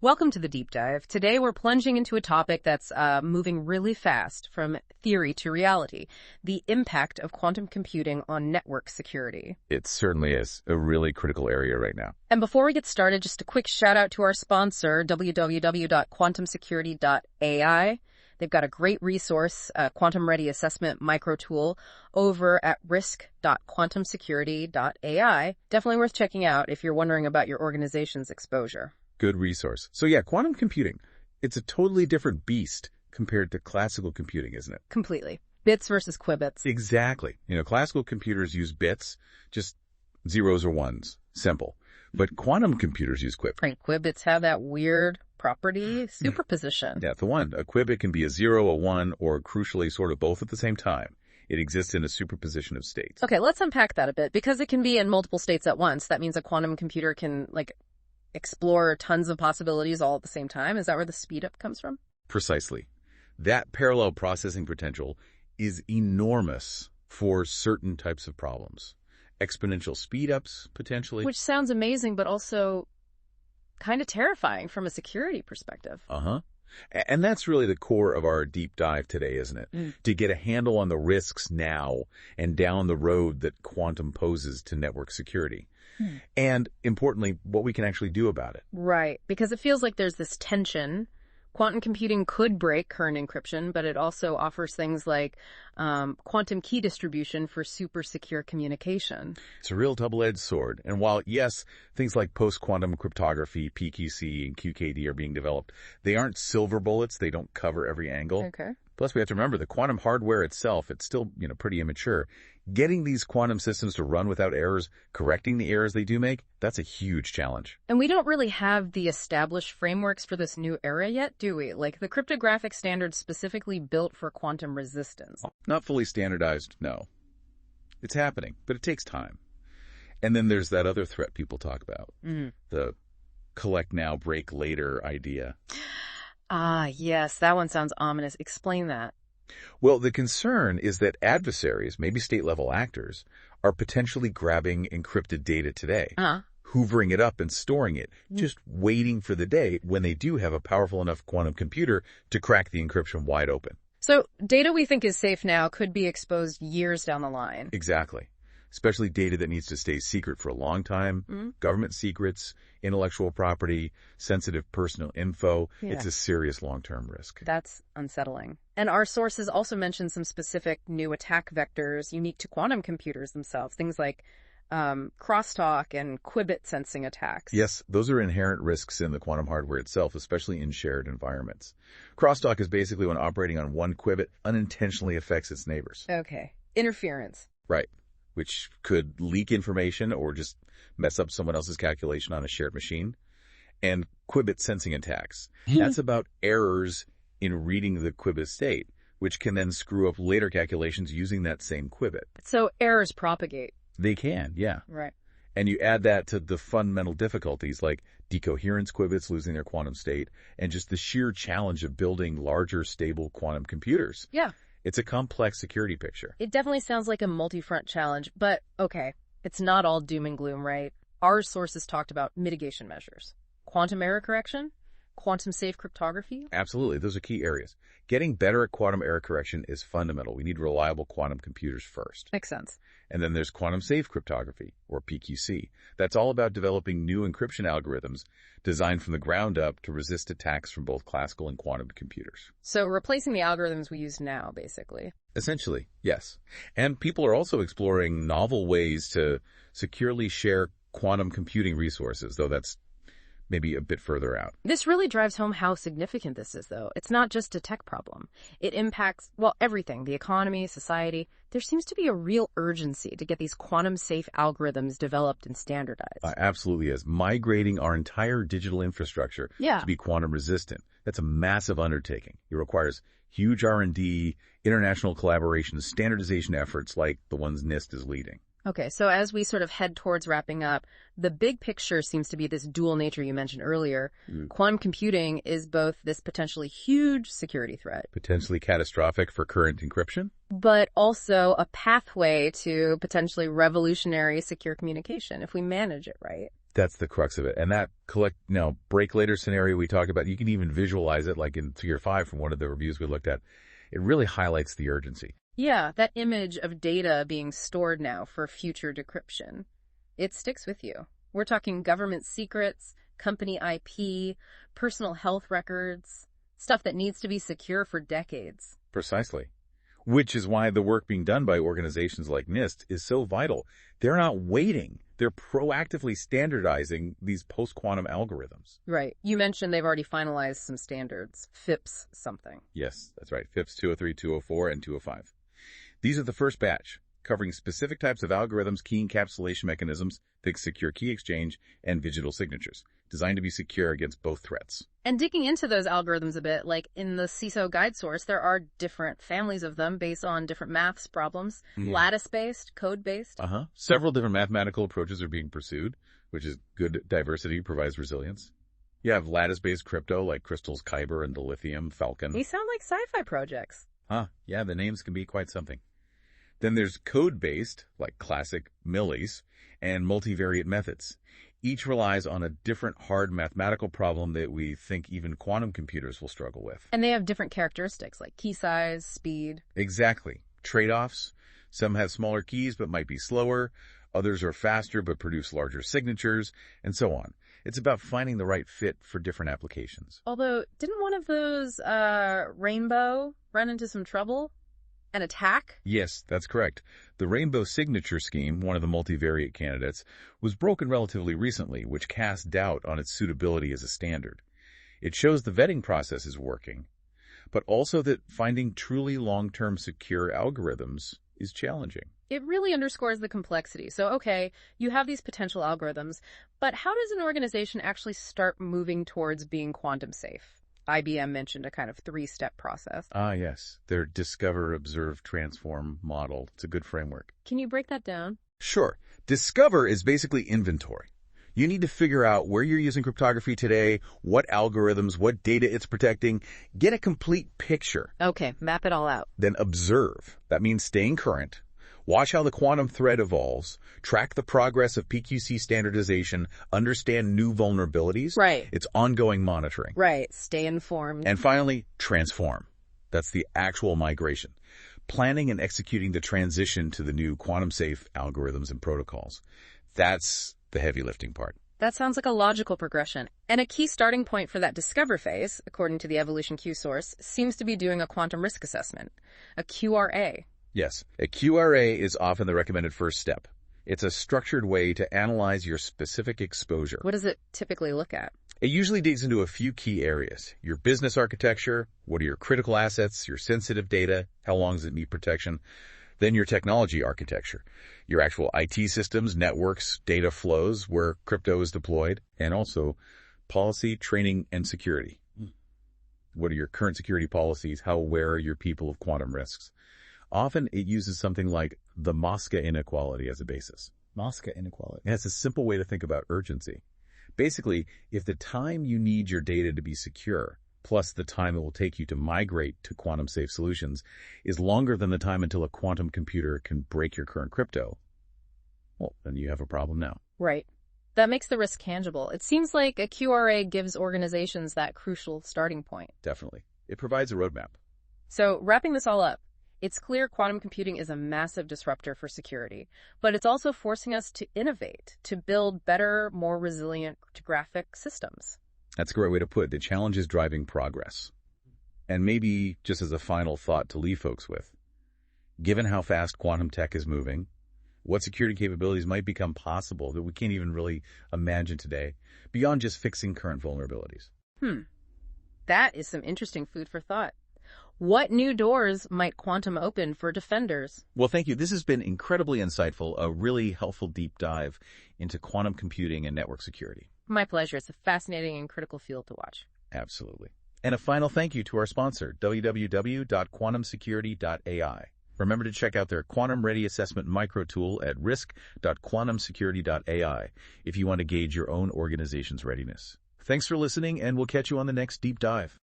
Welcome to the deep dive. Today we're plunging into a topic that's moving really fast from theory to reality, the impact of quantum computing on network security. It certainly is a really critical area right now. And before we get started, just a quick shout out to our sponsor, www.quantumsecurity.ai. They've got a great resource, Quantum Ready Assessment Micro Tool, over at risk.quantumsecurity.ai. Definitely worth checking out if you're wondering about your organization's exposure. Good resource. So yeah, quantum computing, it's a totally different beast compared to classical computing, isn't it? Completely. Bits versus qubits. Exactly. Classical computers use bits, just zeros or ones, simple. But quantum computers use qubits. Right, qubits have that weird property, superposition. Yeah, the one. A qubit can be a 0, a 1, or crucially sort of both at the same time. It exists in a superposition of states. Okay, let's unpack that a bit. Because it can be in multiple states at once, that means a quantum computer can, explore tons of possibilities all at the same time. Is that where the speed up comes from? Precisely. That parallel processing potential is enormous for certain types of problems. Exponential speed-ups, potentially. Which sounds amazing, but also kind of terrifying from a security perspective. Uh-huh. And that's really the core of our deep dive today, isn't it? To get a handle on the risks now and down the road that quantum poses to network security. And importantly, what we can actually do about it. Right, because it feels like there's this tension. Quantum computing could break current encryption, but it also offers things like quantum key distribution for super secure communication. It's a real double-edged sword. And while, yes, things like post-quantum cryptography, PQC, and QKD are being developed, they aren't silver bullets. They don't cover every angle. Okay. Plus, we have to remember the quantum hardware itself, it's still, pretty immature. Getting these quantum systems to run without errors, correcting the errors they do make, that's a huge challenge. And we don't really have the established frameworks for this new era yet, do we? Like the cryptographic standards specifically built for quantum resistance. Not fully standardized, no. It's happening, but it takes time. And then there's that other threat people talk about, the collect now, break later idea. Ah, yes, that one sounds ominous. Explain that. Well, the concern is that adversaries, maybe state-level actors, are potentially grabbing encrypted data today, hoovering it up and storing it, just waiting for the day when they do have a powerful enough quantum computer to crack the encryption wide open. So data we think is safe now could be exposed years down the line. Exactly. Especially data that needs to stay secret for a long time, government secrets, intellectual property, sensitive personal info. Yeah. It's a serious long-term risk. That's unsettling. And our sources also mention some specific new attack vectors unique to quantum computers themselves, things like crosstalk and qubit sensing attacks. Yes, those are inherent risks in the quantum hardware itself, especially in shared environments. Crosstalk is basically when operating on one qubit unintentionally affects its neighbors. Okay. Interference. Right. Which could leak information or just mess up someone else's calculation on a shared machine. And qubit sensing attacks. That's about errors in reading the qubit state, which can then screw up later calculations using that same qubit. So errors propagate. They can, yeah. Right. And you add that to the fundamental difficulties like decoherence qubits losing their quantum state and just the sheer challenge of building larger, stable quantum computers. Yeah. It's a complex security picture. It definitely sounds like a multi-front challenge, but okay, it's not all doom and gloom, right? Our sources talked about mitigation measures. Quantum error correction, quantum safe cryptography. Absolutely. Those are key areas. Getting better at quantum error correction is fundamental. We need reliable quantum computers first. Makes sense. And then there's quantum safe cryptography, or PQC. That's all about developing new encryption algorithms designed from the ground up to resist attacks from both classical and quantum computers. So replacing the algorithms we use now, basically. Essentially, yes. And people are also exploring novel ways to securely share quantum computing resources, though that's maybe a bit further out. This really drives home how significant this is, though. It's not just a tech problem. It impacts, everything, the economy, society. There seems to be a real urgency to get these quantum-safe algorithms developed and standardized. Absolutely is. Migrating our entire digital infrastructure to be quantum-resistant. That's a massive undertaking. It requires huge R&D, international collaboration, standardization efforts like the ones NIST is leading. Okay, so as we sort of head towards wrapping up, the big picture seems to be this dual nature you mentioned earlier. Quantum computing is both this potentially huge security threat. Potentially catastrophic for current encryption. But also a pathway to potentially revolutionary secure communication if we manage it right. That's the crux of it. And that break later scenario we talked about, you can even visualize it like in Tier 5 from one of the reviews we looked at. It really highlights the urgency. Yeah, that image of data being stored now for future decryption. It sticks with you. We're talking government secrets, company IP, personal health records, stuff that needs to be secure for decades. Precisely. Which is why the work being done by organizations like NIST is so vital. They're not waiting. They're proactively standardizing these post-quantum algorithms. Right. You mentioned they've already finalized some standards. FIPS something. Yes, that's right. FIPS 203, 204, and 205. These are the first batch, covering specific types of algorithms, key encapsulation mechanisms, thick secure key exchange, and digital signatures, designed to be secure against both threats. And digging into those algorithms a bit, like in the CISO guide source, there are different families of them based on different maths problems, lattice-based, code-based. Several different mathematical approaches are being pursued, which is good. Diversity provides resilience. You have lattice-based crypto like CRYSTALS-Kyber and Dilithium, Falcon. They sound like sci-fi projects. Yeah, the names can be quite something. Then there's code-based, like classic Millis, and multivariate methods. Each relies on a different hard mathematical problem that we think even quantum computers will struggle with. And they have different characteristics like key size, speed. Exactly. Trade-offs. Some have smaller keys but might be slower. Others are faster but produce larger signatures, and so on. It's about finding the right fit for different applications. Although, didn't one of those, Rainbow run into some trouble? An attack? Yes, that's correct. The Rainbow signature scheme, one of the multivariate candidates, was broken relatively recently, which casts doubt on its suitability as a standard. It shows the vetting process is working, but also that finding truly long-term secure algorithms is challenging. It really underscores the complexity. So, okay, you have these potential algorithms, but how does an organization actually start moving towards being quantum safe? IBM mentioned a kind of 3-step process. Yes. Their discover, observe, transform model. It's a good framework. Can you break that down? Sure. Discover is basically inventory. You need to figure out where you're using cryptography today, what algorithms, what data it's protecting. Get a complete picture. Okay, map it all out. Then observe. That means staying current. Watch how the quantum threat evolves, track the progress of PQC standardization, understand new vulnerabilities. Right. It's ongoing monitoring. Right. Stay informed. And finally, transform. That's the actual migration. Planning and executing the transition to the new quantum-safe algorithms and protocols. That's the heavy lifting part. That sounds like a logical progression. And a key starting point for that discover phase, according to the Evolution Q source, seems to be doing a quantum risk assessment, a QRA. Yes, a QRA is often the recommended first step. It's a structured way to analyze your specific exposure. What does it typically look at? It usually digs into a few key areas. Your business architecture, what are your critical assets, your sensitive data, how long does it need protection, then your technology architecture, your actual IT systems, networks, data flows, where crypto is deployed, and also policy, training, and security. What are your current security policies? How aware are your people of quantum risks? Often it uses something like the Mosca inequality as a basis. Mosca inequality. That's a simple way to think about urgency. Basically, if the time you need your data to be secure, plus the time it will take you to migrate to quantum-safe solutions, is longer than the time until a quantum computer can break your current crypto, well, then you have a problem now. Right. That makes the risk tangible. It seems like a QRA gives organizations that crucial starting point. Definitely. It provides a roadmap. So, wrapping this all up, it's clear quantum computing is a massive disruptor for security, but it's also forcing us to innovate, to build better, more resilient cryptographic systems. That's a great way to put it. The challenge is driving progress. And maybe just as a final thought to leave folks with, given how fast quantum tech is moving, what security capabilities might become possible that we can't even really imagine today, beyond just fixing current vulnerabilities? That is some interesting food for thought. What new doors might quantum open for defenders? Well, thank you. This has been incredibly insightful, a really helpful deep dive into quantum computing and network security. My pleasure. It's a fascinating and critical field to watch. Absolutely. And a final thank you to our sponsor, www.quantumsecurity.ai. Remember to check out their Quantum Ready Assessment Micro Tool at risk.quantumsecurity.ai if you want to gauge your own organization's readiness. Thanks for listening, and we'll catch you on the next deep dive.